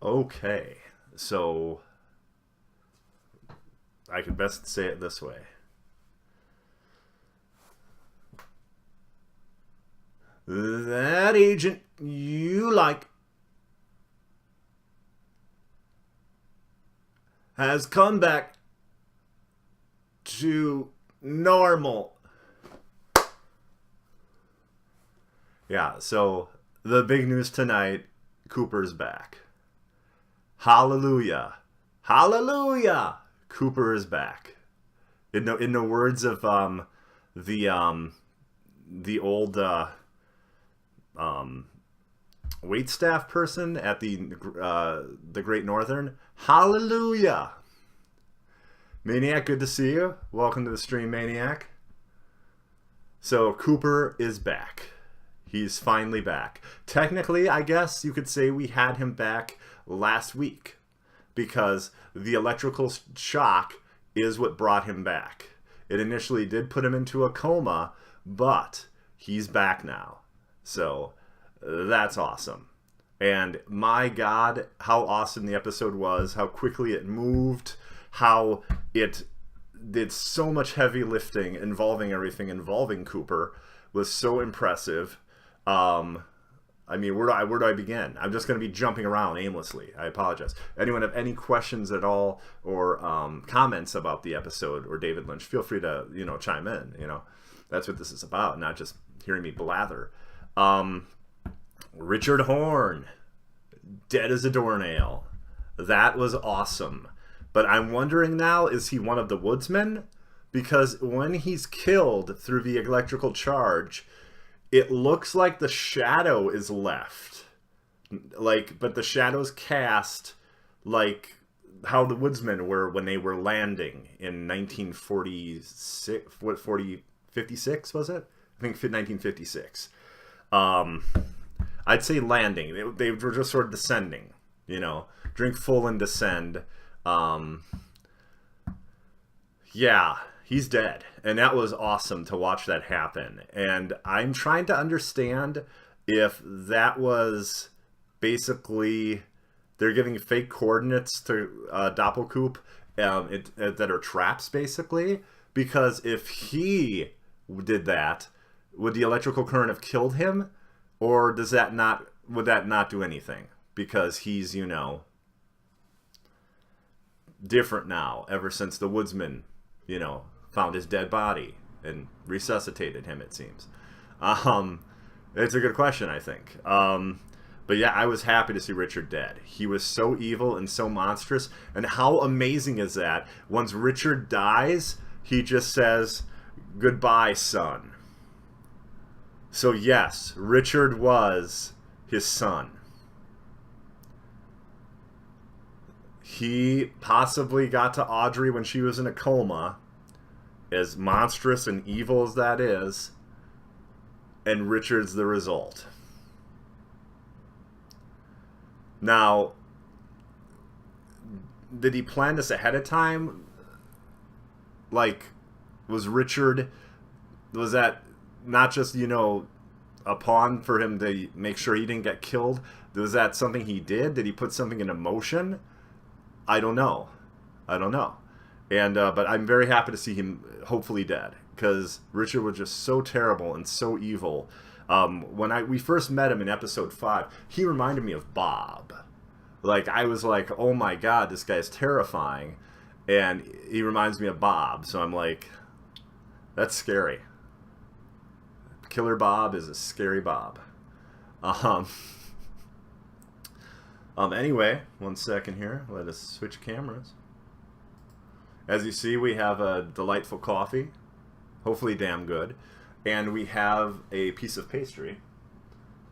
Okay, so I could best say it this way. That agent you like has come back to normal. Yeah, so the big news tonight, Cooper's back. Hallelujah. Hallelujah. Cooper is back. In the words of the the old um, wait staff person at the Great Northern, hallelujah. Maniac, good to see you. Welcome to the stream, Maniac. So Cooper is back. He's finally back. Technically, I guess you could say we had him back last week because the electrical shock is what brought him back. It initially did put him into a coma, but he's back now. So that's awesome. And my God, how awesome the episode was, how quickly it moved, how it did so much heavy lifting involving everything involving Cooper was so impressive. I mean, where do I begin? I'm just going to be jumping around aimlessly. I apologize. Anyone have any questions at all or comments about the episode or David Lynch? Feel free to chime in. That's what this is about, not just hearing me blather. Richard Horn, dead as a doornail. That was awesome. But I'm wondering now, is he one of the woodsmen? Because when he's killed through the electrical charge, it looks like the shadow is left. But the shadow's cast like how the woodsmen were when they were landing in 1946. 56 was it? I think 1956. I'd say landing. They were just sort of descending, drink full and descend. Yeah, he's dead. And that was awesome to watch that happen. And I'm trying to understand if that was basically they're giving fake coordinates to Doppelkoop that are traps, basically. Because if he did that, would the electrical current have killed him? Or would that not do anything? Because he's, different now ever since the woodsman, found his dead body and resuscitated him, it seems. It's a good question, I think. But yeah, I was happy to see Richard dead. He was so evil and so monstrous. And how amazing is that? Once Richard dies, he just says, "Goodbye, son." So yes, Richard was his son. He possibly got to Audrey when she was in a coma, as monstrous and evil as that is, and Richard's the result. Now, did he plan this ahead of time? Was that not just, a pawn for him to make sure he didn't get killed? Was that something he did? Did he put something into motion? I don't know. And but I'm very happy to see him hopefully dead, because Richard was just so terrible and so evil. When we first met him in episode 5, he reminded me of Bob. I was like, oh my God, this guy's terrifying. And he reminds me of Bob. So I'm like, that's scary. Killer Bob is a scary Bob. Anyway, one second here. Let us switch cameras. As you see, we have a delightful coffee. Hopefully damn good. And we have a piece of pastry.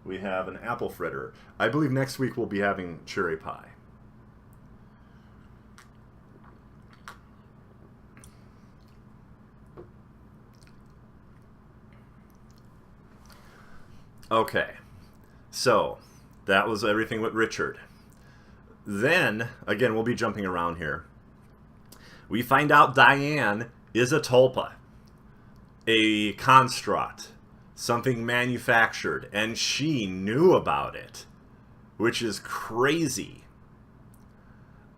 We have an apple fritter. I believe next week we'll be having cherry pie. Okay. So, that was everything with Richard. Then, again, we'll be jumping around here. We find out Diane is a tulpa, a construct, something manufactured, and she knew about it, which is crazy.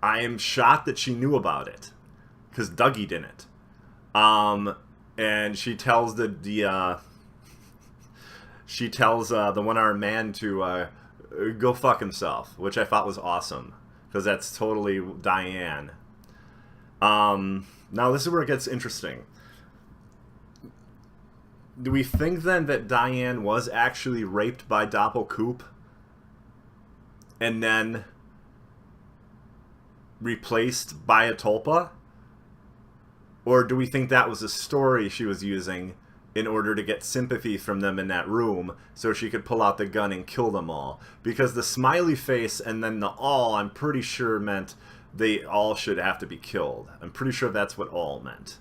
I am shocked that she knew about it, because Dougie didn't. And she tells the one-armed man to go fuck himself, which I thought was awesome, because that's totally Diane. Now this is where it gets interesting. Do we think then that Diane was actually raped by Doppelkoop and then replaced by a Tulpa? Or do we think that was a story she was using in order to get sympathy from them in that room so she could pull out the gun and kill them all? Because the smiley face and then the all, I'm pretty sure meant they all should have to be killed. I'm pretty sure that's what all meant.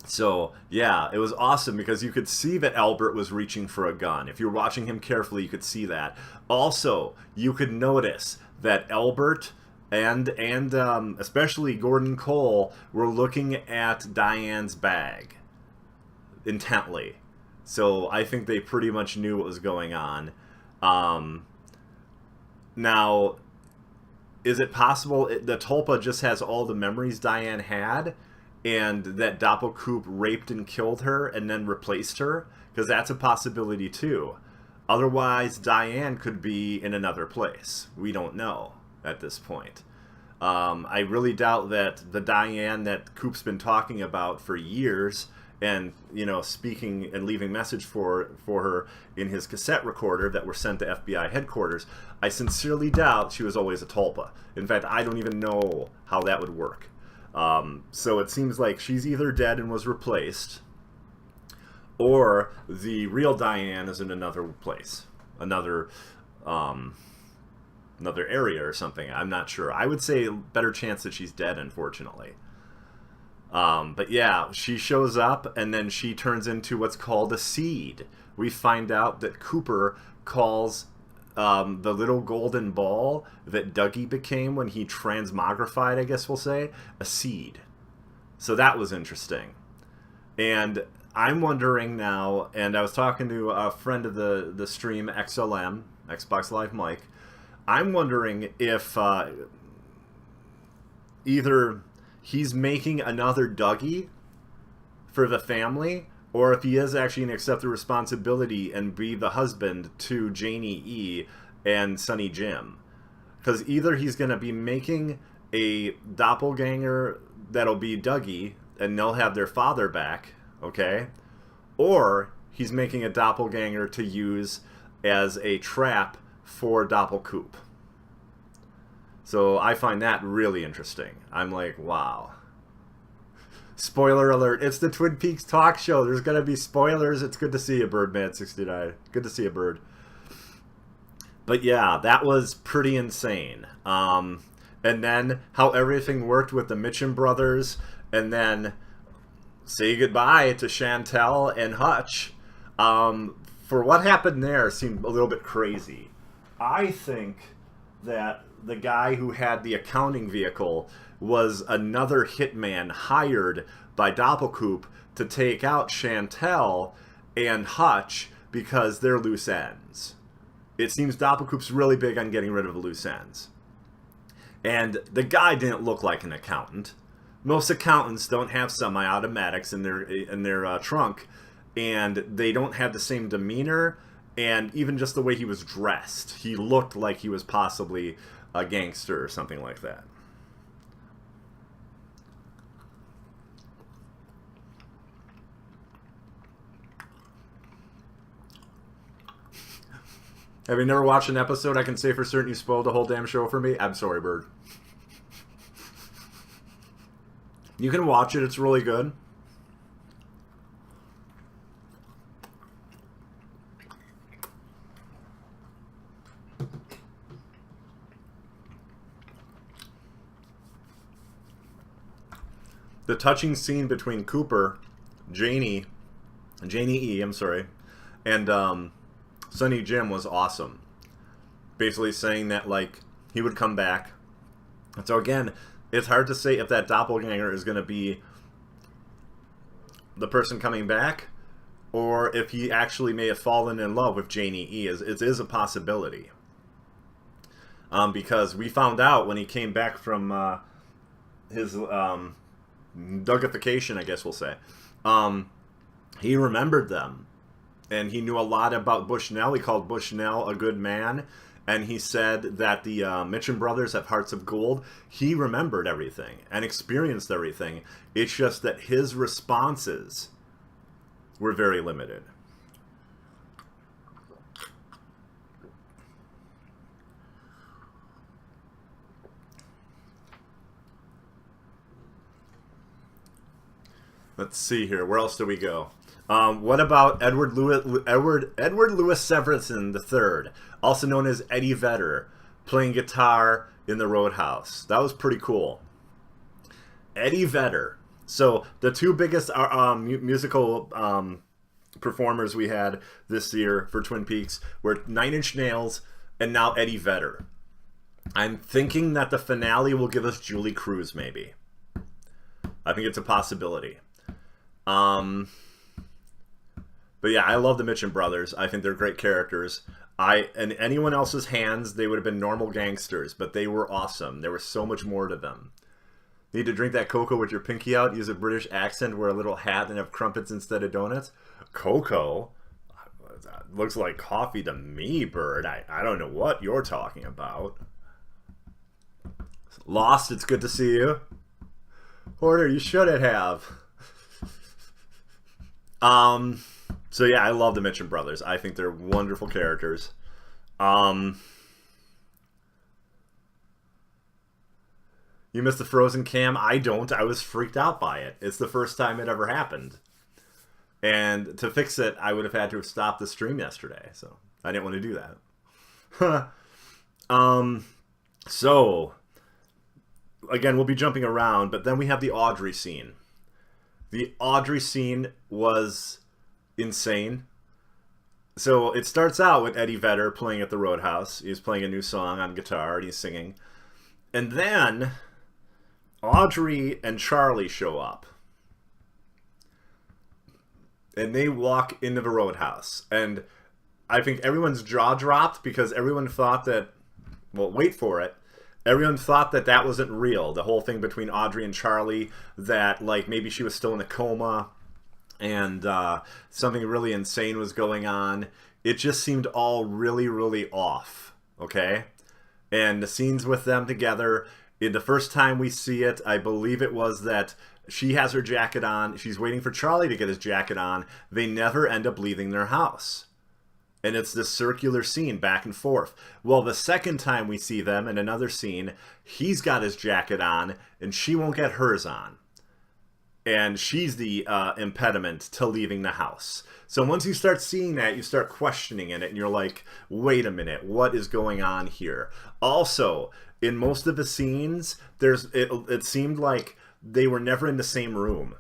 So, yeah, it was awesome because you could see that Albert was reaching for a gun. If you were watching him carefully, you could see that. Also, you could notice that Albert and especially Gordon Cole were looking at Diane's bag intently. So I think they pretty much knew what was going on. Now, is it possible the Tulpa just has all the memories Diane had, and that Doppelkoop raped and killed her and then replaced her? Because that's a possibility too. Otherwise, Diane could be in another place. We don't know at this point. I really doubt that the Diane that Coop's been talking about for years and, you know, speaking and leaving message for her in his cassette recorder that were sent to FBI headquarters, I sincerely doubt she was always a Tulpa. In fact, I don't even know how that would work. So it seems like she's either dead and was replaced, or the real Diane is in another place, another area or something. I'm not sure. I would say better chance that she's dead, unfortunately. But yeah, she shows up and then she turns into what's called a seed. We find out that Cooper calls the little golden ball that Dougie became when he transmogrified, I guess we'll say, a seed. So that was interesting. And I'm wondering now, and I was talking to a friend of the stream, XLM, Xbox Live Mike. I'm wondering if either he's making another Dougie for the family, or if he is actually going to accept the responsibility and be the husband to Janie E and Sonny Jim. Because either he's going to be making a doppelganger that'll be Dougie, and they'll have their father back, okay? Or he's making a doppelganger to use as a trap for Doppelkoop. So I find that really interesting. I'm like, wow. Spoiler alert, it's the Twin Peaks talk show. There's going to be spoilers. It's good to see you, Birdman69. Good to see you, Bird. But yeah, that was pretty insane. And then how everything worked with the Mitchum brothers, and then say goodbye to Chantel and Hutch. For what happened there seemed a little bit crazy. I think that the guy who had the accounting vehicle was another hitman hired by Doppelkoop to take out Chantel and Hutch because they're loose ends. It seems Doppelkoop's really big on getting rid of loose ends. And the guy didn't look like an accountant. Most accountants don't have semi-automatics in their trunk, and they don't have the same demeanor, and even just the way he was dressed. He looked like he was possibly a gangster or something like that. Have you never watched an episode? I can say for certain you spoiled the whole damn show for me. I'm sorry, Bird. You can watch it. It's really good. The touching scene between Cooper, Janie E, I'm sorry, and Sonny Jim was awesome. Basically saying that, like, he would come back. And so again, it's hard to say if that doppelganger is going to be the person coming back, or if he actually may have fallen in love with Janie E. It is a possibility. because we found out when he came back from his Dougification, I guess we'll say, he remembered them. And he knew a lot about Bushnell. He called Bushnell a good man. And he said that the Mitchum brothers have hearts of gold. He remembered everything and experienced everything. It's just that his responses were very limited. Let's see here. Where else do we go? What about Edward Louis Severson III, also known as Eddie Vedder, playing guitar in the Roadhouse? That was pretty cool. Eddie Vedder. So the two biggest musical performers we had this year for Twin Peaks were Nine Inch Nails and now Eddie Vedder. I'm thinking that the finale will give us Julie Cruz, maybe. I think it's a possibility. But yeah, I love the Mitchum brothers. I think they're great characters. In anyone else's hands, they would have been normal gangsters, but they were awesome. There was so much more to them. Need to drink that cocoa with your pinky out, use a British accent, wear a little hat, and have crumpets instead of donuts? Cocoa? That looks like coffee to me, Bird. I don't know what you're talking about. Lost, it's good to see you. Porter, you shouldn't have. So yeah, I love the Mitchum brothers. I think they're wonderful characters. You missed the Frozen cam? I don't. I was freaked out by it. It's the first time it ever happened. And to fix it, I would have had to have stopped the stream yesterday. So I didn't want to do that. So again, we'll be jumping around, but then we have the Audrey scene. The Audrey scene was insane. So it starts out with Eddie Vedder playing at the Roadhouse. He's playing a new song on guitar and he's singing. And then Audrey and Charlie show up. And they walk into the Roadhouse. And I think everyone's jaw dropped because everyone thought that, well, wait for it. Everyone thought that that wasn't real. The whole thing between Audrey and Charlie, that like maybe she was still in a coma and something really insane was going on. It just seemed all really, really off, okay? And the scenes with them together, the first time we see it, I believe it was that she has her jacket on. She's waiting for Charlie to get his jacket on. They never end up leaving their house. And it's this circular scene back and forth. Well, the second time we see them in another scene, he's got his jacket on and she won't get hers on. And she's the impediment to leaving the house. So once you start seeing that, you start questioning it and you're like, wait a minute, what is going on here? Also, in most of the scenes, it seemed like they were never in the same room.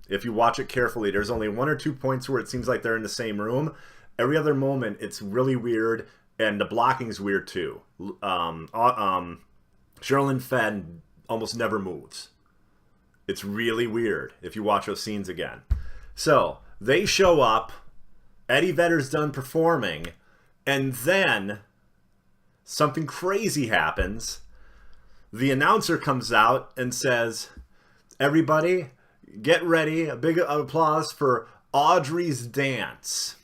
If you watch it carefully, there's only 1 or 2 points where it seems like they're in the same room. Every other moment, it's really weird, and the blocking's weird too. Sherilyn Fenn almost never moves. It's really weird if you watch those scenes again. So, they show up, Eddie Vedder's done performing, and then something crazy happens. The announcer comes out and says, everybody, get ready, a big applause for Audrey's Dance.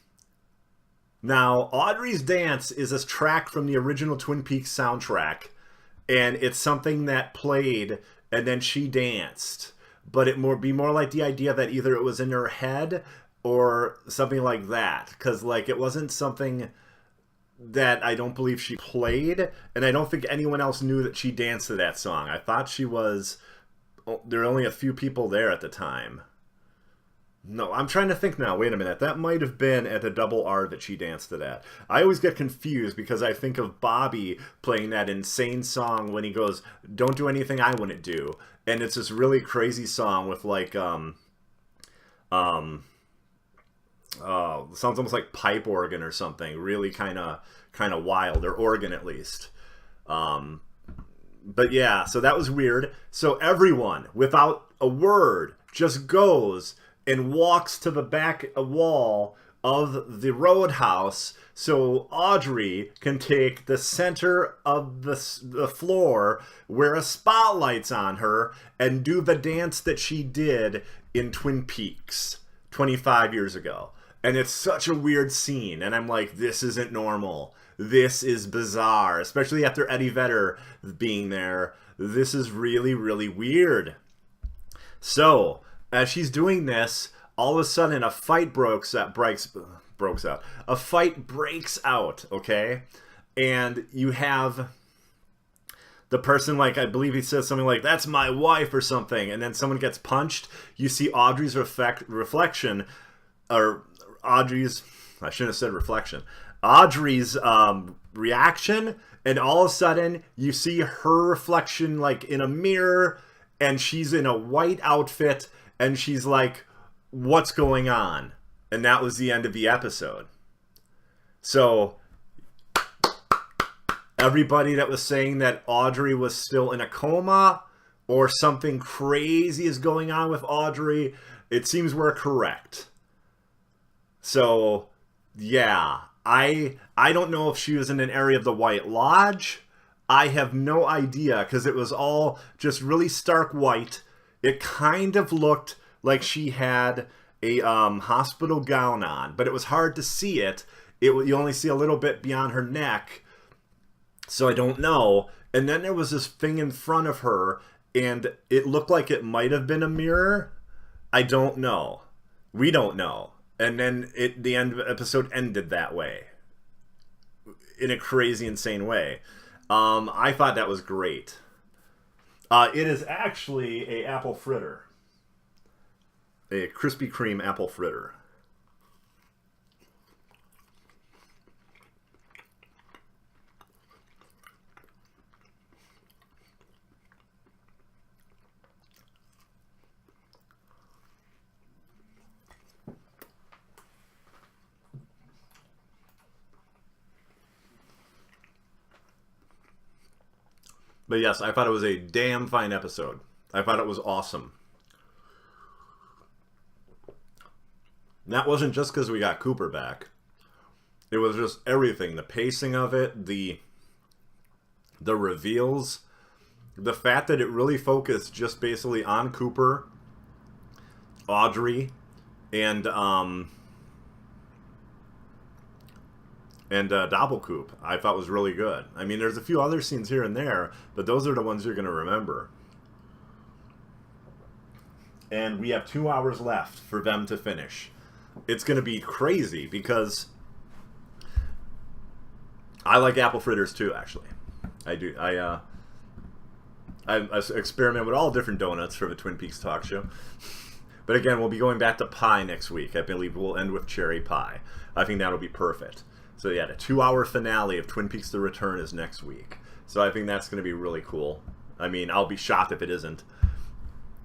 Now, Audrey's Dance is a track from the original Twin Peaks soundtrack, and it's something that played and then she danced. But it be more like the idea that either it was in her head or something like that. Because, like, it wasn't something that I don't believe she played, and I don't think anyone else knew that she danced to that song. I thought she was... There were only a few people there at the time. No, I'm trying to think now. Wait a minute. That might have been at the Double R that she danced to that. I always get confused because I think of Bobby playing that insane song when he goes, "Don't do anything I wouldn't do." And it's this really crazy song with like, sounds almost like pipe organ or something. Really kind of wild, or organ at least. But yeah, so that was weird. So everyone, without a word, just goes and walks to the back wall of the roadhouse so Audrey can take the center of the floor where a spotlight's on her and do the dance that she did in Twin Peaks 25 years ago. And it's such a weird scene. And I'm like, this isn't normal. This is bizarre, especially after Eddie Vedder being there. This is really, really weird. So, as she's doing this, all of a sudden a fight breaks out. A fight breaks out, okay? And you have the person, like, I believe he says something like, that's my wife or something, and then someone gets punched. You see Audrey's reflection, or Audrey's, I shouldn't have said reflection, Audrey's reaction, and all of a sudden you see her reflection like in a mirror, and she's in a white outfit, and she's like, what's going on? And that was the end of the episode. So everybody that was saying that Audrey was still in a coma or something crazy is going on with Audrey, it seems we're correct. So yeah, I don't know if she was in an area of the White Lodge. I have no idea, because it was all just really stark white. It kind of looked like she had a hospital gown on, but it was hard to see it. You only see a little bit beyond her neck, so I don't know. And then there was this thing in front of her, and it looked like it might have been a mirror. I don't know. We don't know. And then the end of the episode ended that way, in a crazy, insane way. I thought that was great. It is actually a apple fritter. A Krispy Kreme apple fritter. But yes, I thought it was a damn fine episode. I thought it was awesome. And that wasn't just because we got Cooper back. It was just everything. The pacing of it, the reveals, the fact that it really focused just basically on Cooper, Audrey, and Doppelkoop, I thought was really good. I mean, there's a few other scenes here and there, but those are the ones you're going to remember. And we have 2 hours left for them to finish. It's going to be crazy, because I like apple fritters too, actually. I do. I experiment with all different donuts for the Twin Peaks talk show. But again, we'll be going back to pie next week. I believe we'll end with cherry pie. I think that'll be perfect. So yeah, the 2-hour finale of Twin Peaks The Return is next week. So I think that's going to be really cool. I mean, I'll be shocked if it isn't.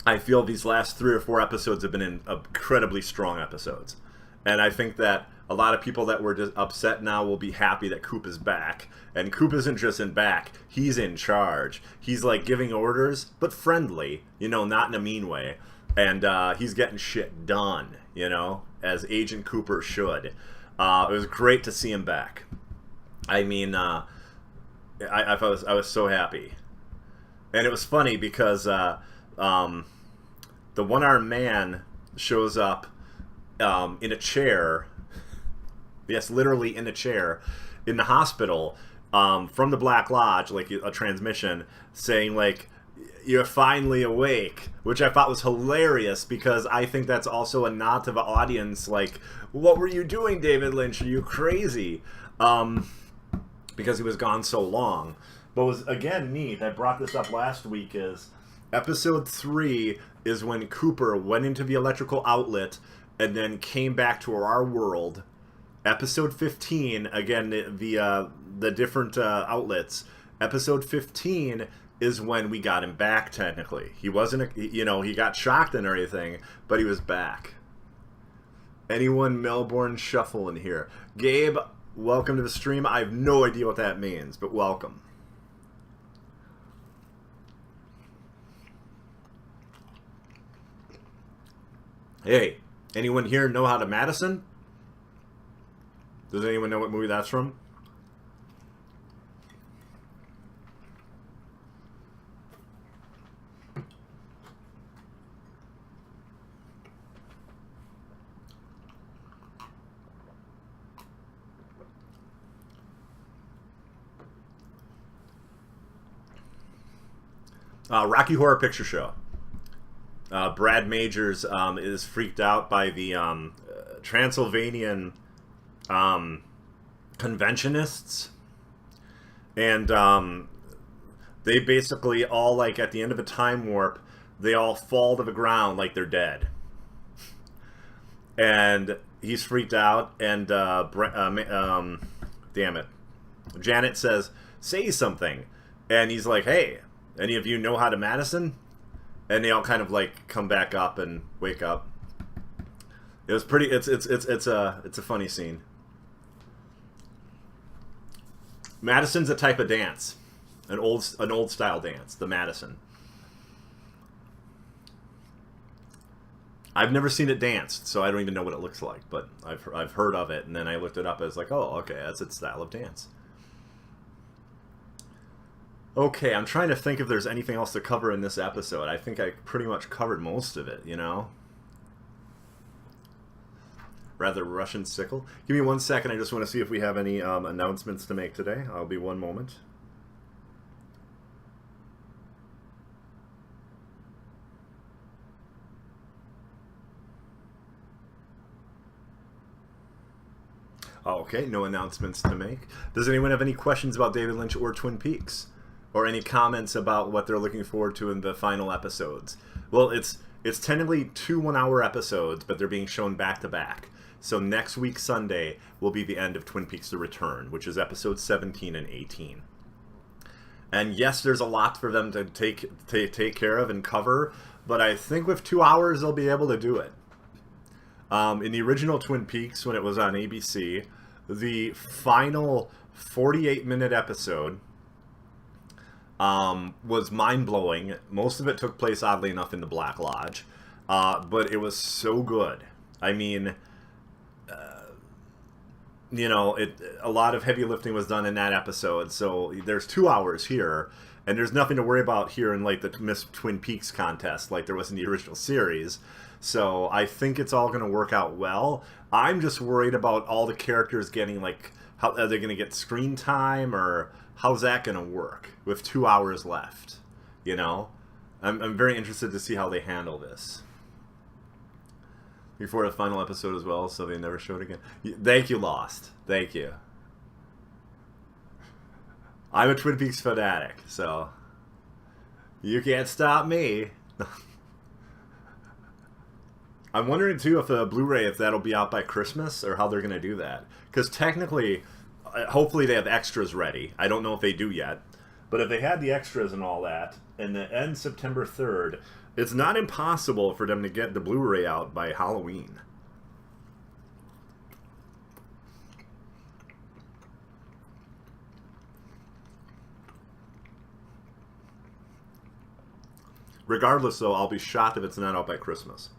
I feel these last 3 or 4 episodes have been incredibly strong episodes. And I think that a lot of people that were just upset now will be happy that Coop is back. And Coop isn't just in back, he's in charge. He's like giving orders, but friendly, you know, not in a mean way. And he's getting shit done, you know, as Agent Cooper should. It was great to see him back. I mean, I was so happy. And it was funny because the one-armed man shows up in a chair, yes, literally in a chair, in the hospital, from the Black Lodge, like a transmission, saying, like, you're finally awake, which I thought was hilarious, because I think that's also a nod to the audience, like, what were you doing, David Lynch? Are you crazy? Because he was gone so long. But was, again, neat, I brought this up last week, is episode 3 is when Cooper went into the electrical outlet and then came back to our world. Episode 15, again, the different outlets. Episode 15 is when we got him back, technically. He wasn't, he got shocked and everything, but he was back. Anyone Melbourne Shuffle in here? Gabe, welcome to the stream. I have no idea what that means, but welcome. Hey, anyone here know how to Madison? Does anyone know what movie that's from? Rocky Horror Picture Show. Brad Majors is freaked out by the Transylvanian conventionists, and they basically all, like, at the end of a time warp, they all fall to the ground like they're dead. And he's freaked out, and damn it, Janet says, "Say something," and he's like, "Hey, any of you know how to Madison?" And they all kind of, like, come back up and wake up. It was pretty. It's a funny scene. Madison's a type of dance, an old style dance, the Madison. I've never seen it danced, so I don't even know what it looks like. But I've heard of it, and then I looked it up as like, oh, okay, that's its style of dance. Okay, I'm trying to think if there's anything else to cover in this episode. I think I pretty much covered most of it, you know? Rather Russian sickle. Give me 1 second. I just want to see if we have any announcements to make today. I'll be 1 moment. Oh, okay, no announcements to make. Does anyone have any questions about David Lynch or Twin Peaks? Or any comments about what they're looking forward to in the final episodes? Well, it's technically 2 one-hour episodes, but they're being shown back-to-back. So next week, Sunday, will be the end of Twin Peaks: The Return, which is episodes 17 and 18. And yes, there's a lot for them to take care of and cover, but I think with 2 hours, they'll be able to do it. In the original Twin Peaks, when it was on ABC, the final 48-minute episode was mind-blowing. Most of it took place, oddly enough, in the Black Lodge, but it was so good. I mean, you know, a lot of heavy lifting was done in that episode, so there's 2 hours here, and there's nothing to worry about here in, like, the Miss Twin Peaks contest like there was in the original series. So I think it's all going to work out well. I'm just worried about all the characters getting, like, how are they going to get screen time, or how's that going to work with 2 hours left? You know, I'm very interested to see how they handle this before the final episode as well, so they never show it again. Thank you, Lost. Thank you. I'm a Twin Peaks fanatic, so you can't stop me. I'm wondering, too, if the Blu-ray, if that'll be out by Christmas, or how they're going to do that. Because technically, hopefully they have extras ready. I don't know if they do yet. But if they had the extras and all that, and the end September 3rd, it's not impossible for them to get the Blu-ray out by Halloween. Regardless, though, I'll be shocked if it's not out by Christmas.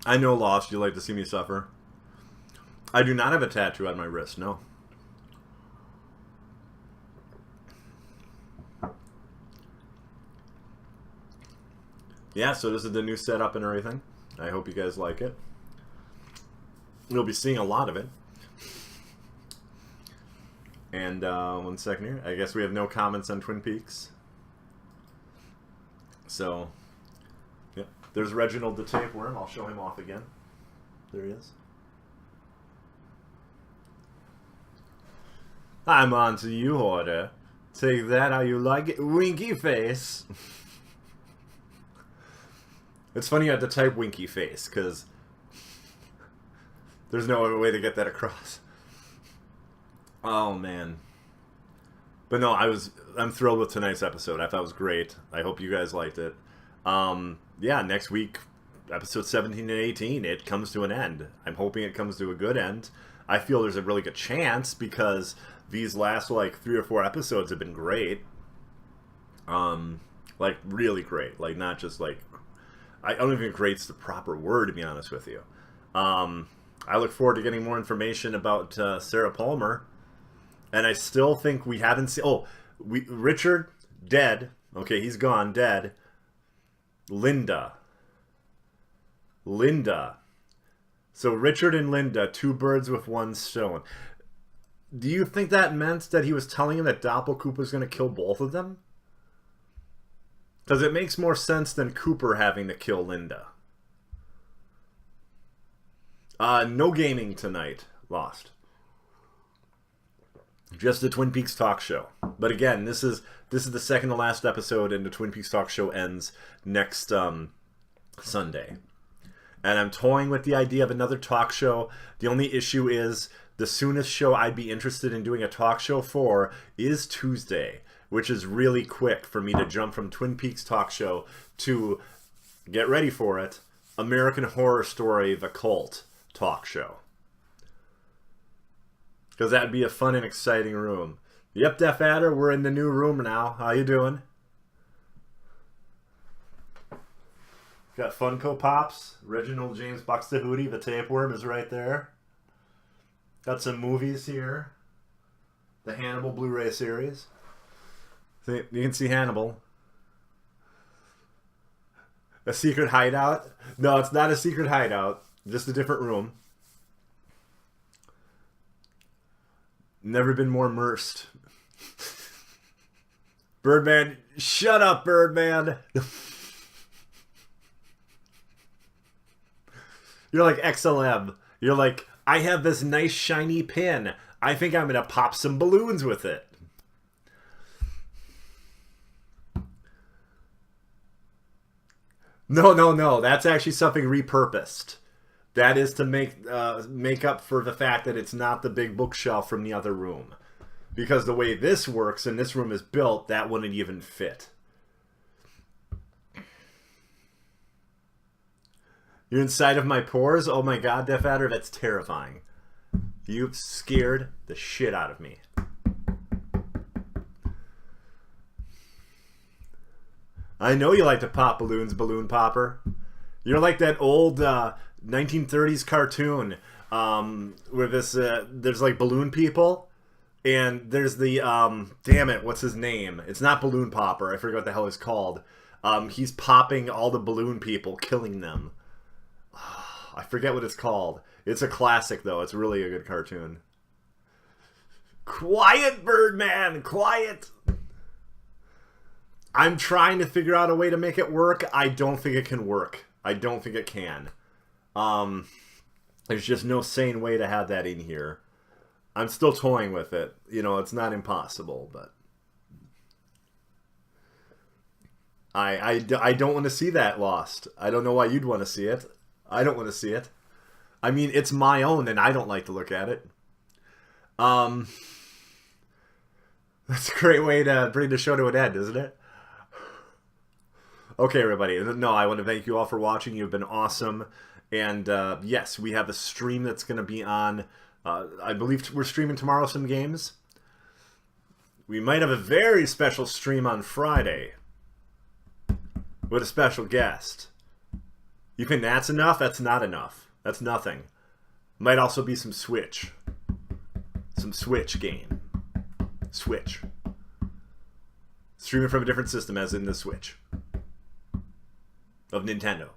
I know, Lost, you like to see me suffer. I do not have a tattoo on my wrist, no. Yeah, so this is the new setup and everything. I hope you guys like it. You'll be seeing a lot of it. And 1 second here. I guess we have no comments on Twin Peaks. So, yep. There's Reginald the Tapeworm. I'll show him off again. There he is. I'm on to you, Hoarder. Take that how you like it. Winky face. It's funny you had to type winky face, because there's no other way to get that across. Oh, man. But no, I'm thrilled with tonight's episode. I thought it was great. I hope you guys liked it. Yeah, next week, episode 17 and 18, it comes to an end. I'm hoping it comes to a good end. I feel there's a really good chance, because these last like 3 or 4 episodes have been great. Like really great. Like not just like, I don't even think great's the proper word, to be honest with you. I look forward to getting more information about Sarah Palmer, and I still think we haven't seen. Oh, Richard dead. Okay, he's gone, dead. Linda. So Richard and Linda, 2 birds with 1 stone. Do you think that meant that he was telling him that Doppelcooper was going to kill both of them? Because it makes more sense than Cooper having to kill Linda. No gaming tonight. Lost. Just the Twin Peaks talk show. But again, this is the second to last episode, and the Twin Peaks talk show ends next Sunday. And I'm toying with the idea of another talk show. The only issue is the soonest show I'd be interested in doing a talk show for is Tuesday, which is really quick for me to jump from Twin Peaks talk show to, get ready for it, American Horror Story The Cult talk show. Because that'd be a fun and exciting room. Yep, Def Adder, we're in the new room now. How you doing? Got Funko Pops. Reginald James Buxtehude, the tapeworm, is right there. Got some movies here. The Hannibal Blu-ray series. You can see Hannibal. A secret hideout? No, it's not a secret hideout. Just a different room. Never been more immersed. Birdman, shut up, Birdman. You're like XLM. You're like, I have this nice shiny pin. I think I'm going to pop some balloons with it. No. That's actually something repurposed. That is to make up for the fact that it's not the big bookshelf from the other room. Because the way this works and this room is built, that wouldn't even fit. You're inside of my pores? Oh my god, Def Adder, that's terrifying. You've scared the shit out of me. I know you like to pop balloons, Balloon Popper. You're like that old 1930s cartoon where there's like balloon people, and there's the damn it, what's his name? It's not Balloon Popper. I forget what the hell he's called. He's popping all the balloon people, killing them. I forget what it's called. It's a classic though. It's really a good cartoon. Quiet, Birdman, quiet. I'm trying to figure out a way to make it work. I don't think it can work. I don't think it can. There's just no sane way to have that in here. I'm still toying with it. You know, it's not impossible, but I don't want to see that Lost. I don't know why you'd want to see it. I don't want to see it. I mean, it's my own, and I don't like to look at it. That's a great way to bring the show to an end, isn't it? Okay, everybody. No, I want to thank you all for watching. You've been awesome. And yes, we have a stream that's going to be on. I believe we're streaming tomorrow some games. We might have a very special stream on Friday with a special guest. You think that's enough? That's not enough. That's nothing. Might also be some Switch. Some Switch game. Switch. Streaming from a different system, as in the Switch. Of Nintendo.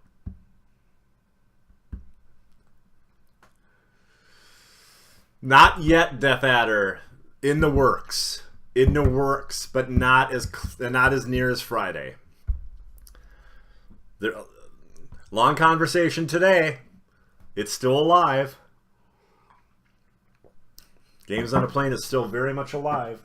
Not yet, Def Adder. In the works. In the works, but not as near as Friday. Long conversation today. It's still alive. Games on a Plane is still very much alive.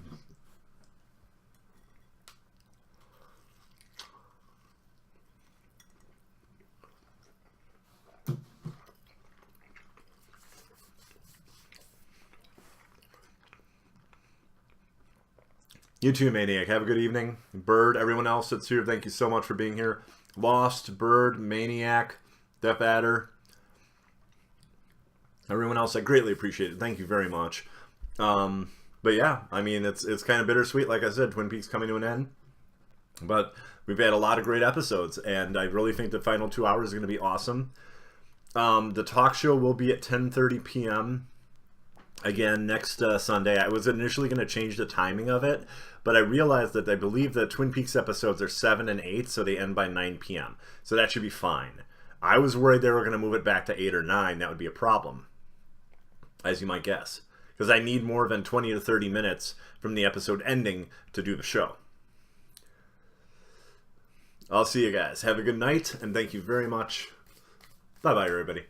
You too, Maniac. Have a good evening. Bird, everyone else that's here, thank you so much for being here. Lost, Bird, Maniac, Def Adder. Everyone else, I greatly appreciate it. Thank you very much. But yeah, I mean, it's kind of bittersweet. Like I said, Twin Peaks coming to an end. But we've had a lot of great episodes, and I really think the final 2 hours is going to be awesome. The talk show will be at 10:30 p.m. again next Sunday. I was initially going to change the timing of it, but I realized that I believe the Twin Peaks episodes are 7 and 8, so they end by 9 p.m. So that should be fine. I was worried they were going to move it back to 8 or 9. That would be a problem, as you might guess, because I need more than 20 to 30 minutes from the episode ending to do the show. I'll see you guys. Have a good night, and thank you very much. Bye-bye, everybody.